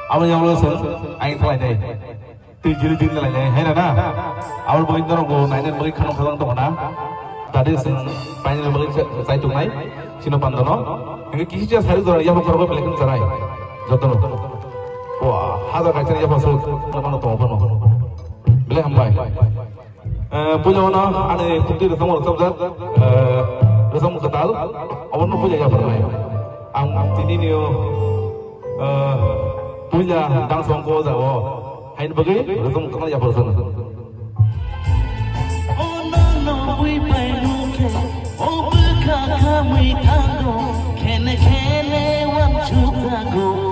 Ông nhau luôn anh thay này từ dưới đứng lại này hay là na ông bây giờ nó này nên mới khăn khăn tổng na tadi banyak yang beli saya tunai sino pandono ini kisah saya itu ya mau kalau beli kan cerai jatuh wah ada kacanya ya pasal mana tahu apa beli hambai punya mana ada kunci resam resam ketal awan punya ya pernah ang tini ni punya dang songko jauh hai bagi resam ketal ya pasal Kha kha mui thang go, khen khen wam chu go.